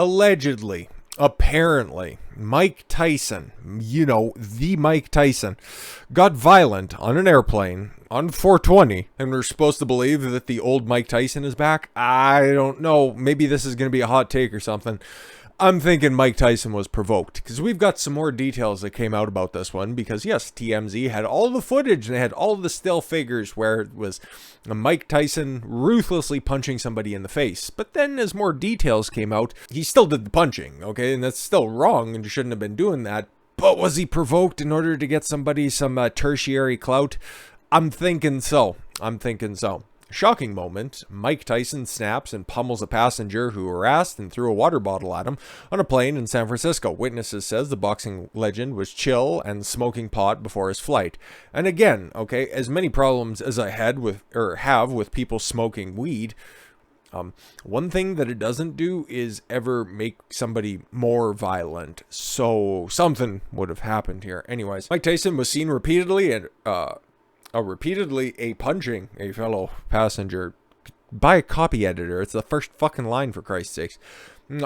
Allegedly, apparently, Mike Tyson, the Mike Tyson, got violent on an airplane on 420, and we're supposed to believe that the old Mike Tyson is back. I don't know. Maybe this is going to be a hot take or something. I'm thinking Mike Tyson was provoked, because we've got some more details that came out about this one, because yes, TMZ had all the footage, they had all the still figures where it was Mike Tyson ruthlessly punching somebody in the face. But then as more details came out, he still did the punching, okay, and that's still wrong, and you shouldn't have been doing that. But was he provoked in order to get somebody some tertiary clout? I'm thinking so. Shocking moment, Mike Tyson snaps and pummels a passenger who harassed and threw a water bottle at him on a plane in San Francisco. Witnesses says the boxing legend was chill and smoking pot before his flight. And again, okay, as many problems as I have with people smoking weed, one thing that it doesn't do is ever make somebody more violent. So something would have happened here. Anyways, Mike Tyson was seen repeatedly punching a fellow passenger by a copy editor. It's the first fucking line, for Christ's sakes.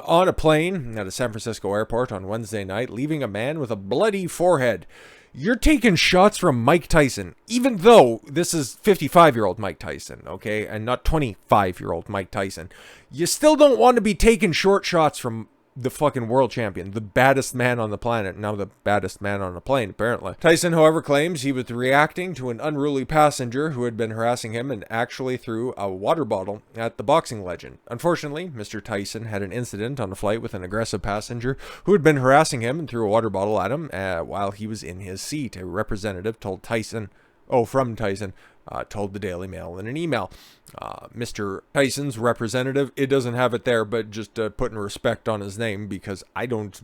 On a plane at a San Francisco airport on Wednesday night, leaving a man with a bloody forehead. You're taking shots from Mike Tyson, even though this is 55-year-old Mike Tyson, okay, and not 25-year-old Mike Tyson. You still don't want to be taking short shots from the fucking world champion, the baddest man on the planet, now the baddest man on a plane, apparently. Tyson, however, claims he was reacting to an unruly passenger who had been harassing him and actually threw a water bottle at the boxing legend. Unfortunately, Mr. Tyson had an incident on a flight with an aggressive passenger who had been harassing him and threw a water bottle at him while he was in his seat. A representative told Tyson, told the Daily Mail in an email. Mr. Tyson's representative, it doesn't have it there, but just putting respect on his name, because I don't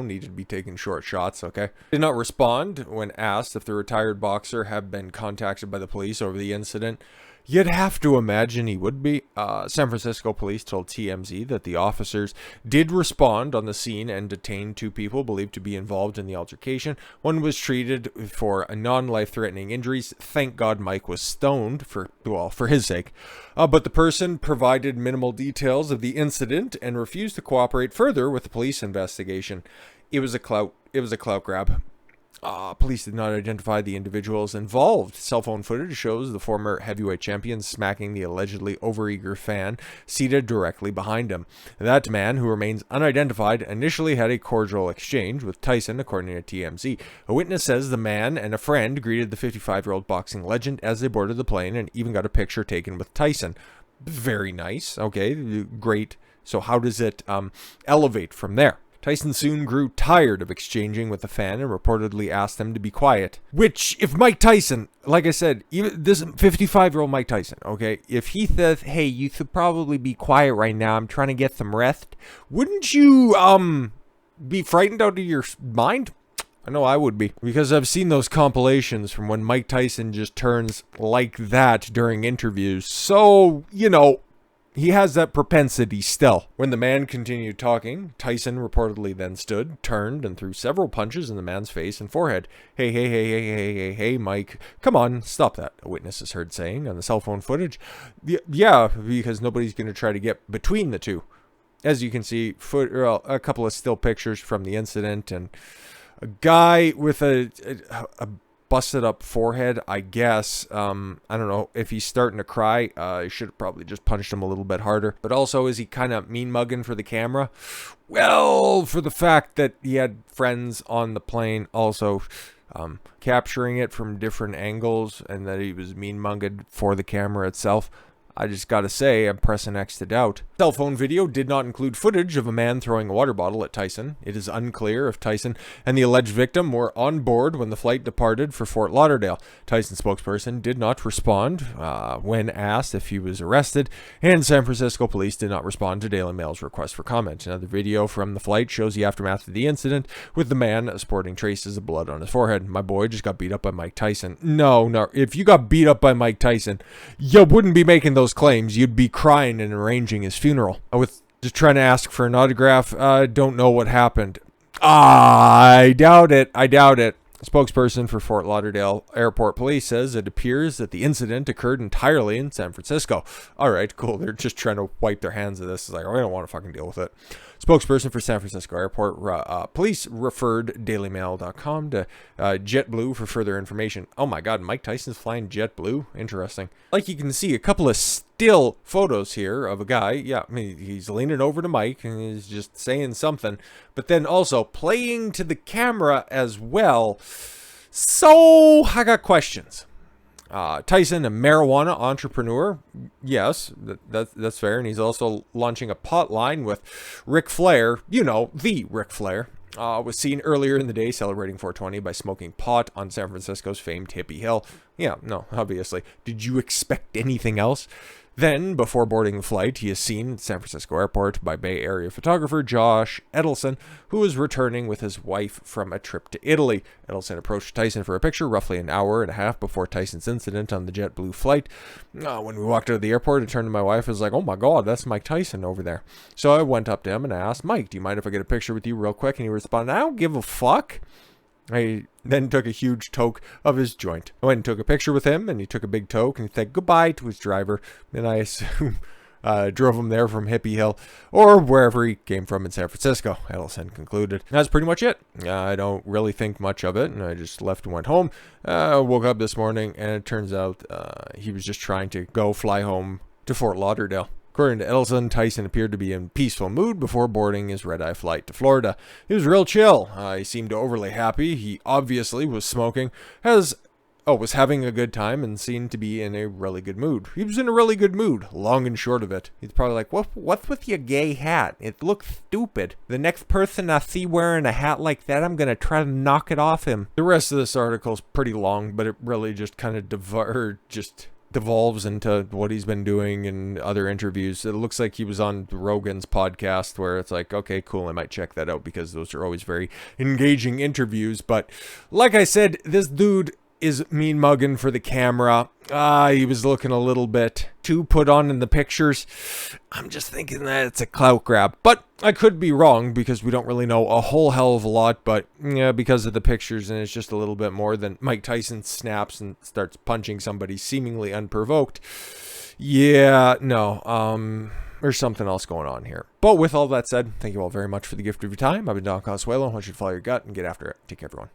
need to be taking short shots, okay? Did not respond when asked if the retired boxer had been contacted by the police over the incident. You'd have to imagine he would be. San Francisco police told TMZ that the officers did respond on the scene and detained two people believed to be involved in the altercation. One was treated for a non-life-threatening injuries. Thank God Mike was stoned for his sake. But the person provided minimal details of the incident and refused to cooperate further with the police investigation. It was a clout grab. Police did not identify the individuals involved. Cell phone footage shows the former heavyweight champion smacking the allegedly overeager fan seated directly behind him. That man, who remains unidentified, initially had a cordial exchange with Tyson, according to TMZ. A witness says the man and a friend greeted the 55-year-old boxing legend as they boarded the plane and even got a picture taken with Tyson. Very nice. Okay, great. So how does it elevate from there? Tyson soon grew tired of exchanging with the fan and reportedly asked them to be quiet. Which, if Mike Tyson, like I said, even this 55-year-old Mike Tyson, okay, if he says, hey, you should probably be quiet right now, I'm trying to get some rest, wouldn't you, be frightened out of your mind? I know I would be, because I've seen those compilations from when Mike Tyson just turns like that during interviews. So, he has that propensity still. When the man continued talking, Tyson reportedly then stood, turned, and threw several punches in the man's face and forehead. Hey, Mike, come on, stop that, a witness is heard saying on the cell phone footage. Yeah, because nobody's going to try to get between the two. As you can see, a couple of still pictures from the incident, and a guy with a busted up forehead, I guess. I don't know if he's starting to cry. I should have probably just punched him a little bit harder. But also, is he kind of mean mugging for the camera? Well, for the fact that he had friends on the plane also capturing it from different angles, and that he was mean mugged for the camera itself, I just gotta say, I'm pressing X to doubt. Cell phone video did not include footage of a man throwing a water bottle at Tyson. It is unclear if Tyson and the alleged victim were on board when the flight departed for Fort Lauderdale. Tyson's spokesperson did not respond when asked if he was arrested, and San Francisco police did not respond to Daily Mail's request for comment. Another video from the flight shows the aftermath of the incident, with the man sporting traces of blood on his forehead. My boy just got beat up by Mike Tyson. No, if you got beat up by Mike Tyson, you wouldn't be making those claims. You'd be crying and arranging his funeral. With just trying to ask for an autograph, don't know what happened. I doubt it. A spokesperson for Fort Lauderdale Airport Police says it appears that the incident occurred entirely in San Francisco. All right, cool. They're just trying to wipe their hands of this. It's like, oh, I don't want to fucking deal with it. Spokesperson for San Francisco Airport Police referred DailyMail.com to JetBlue for further information. Oh my God, Mike Tyson's flying JetBlue? Interesting. Like you can see a couple of still photos here of a guy. Yeah, I mean, he's leaning over to Mike and he's just saying something, but then also playing to the camera as well. So I got questions. Tyson, a marijuana entrepreneur, yes, that's fair, and he's also launching a pot line with Ric Flair, you know, the Ric Flair, was seen earlier in the day celebrating 420 by smoking pot on San Francisco's famed Hippie Hill. Yeah, no, obviously. Did you expect anything else? Then, before boarding the flight, he is seen at San Francisco Airport by Bay Area photographer Josh Edelson, who was returning with his wife from a trip to Italy. Edelson approached Tyson for a picture roughly an hour and a half before Tyson's incident on the JetBlue flight. When we walked out of the airport, I turned to my wife and was like, oh my God, that's Mike Tyson over there. So I went up to him and I asked, Mike, do you mind if I get a picture with you real quick? And he responded, I don't give a fuck. I then took a huge toke of his joint. I went and took a picture with him, and he took a big toke, and he said goodbye to his driver, and I assume drove him there from Hippie Hill, or wherever he came from in San Francisco, Edelson concluded. That's pretty much it. I don't really think much of it, and I just left and went home. Woke up this morning, and it turns out he was just trying to go fly home to Fort Lauderdale. According to Edelson, Tyson appeared to be in peaceful mood before boarding his red-eye flight to Florida. He was real chill. He seemed overly happy. He obviously was smoking, was having a good time, and seemed to be in a really good mood. He was in a really good mood, long and short of it. He's probably like, what's with your gay hat? It looks stupid. The next person I see wearing a hat like that, I'm going to try to knock it off him. The rest of this article is pretty long, but it really just kind of devolves into what he's been doing in other interviews. It looks like he was on Rogan's podcast, where it's like, okay, cool, I might check that out because those are always very engaging interviews. But like I said, this dude is mean mugging for the camera. He was looking a little bit too put on in the pictures. I'm just thinking that it's a clout grab, but I could be wrong because we don't really know a whole hell of a lot. But yeah, because of the pictures, and it's just a little bit more than Mike Tyson snaps and starts punching somebody seemingly unprovoked. Yeah, no, there's something else going on here. But with all that said, thank you all very much for the gift of your time. I've been Don Consuelo. I want you to follow your gut and get after it. Take care, everyone.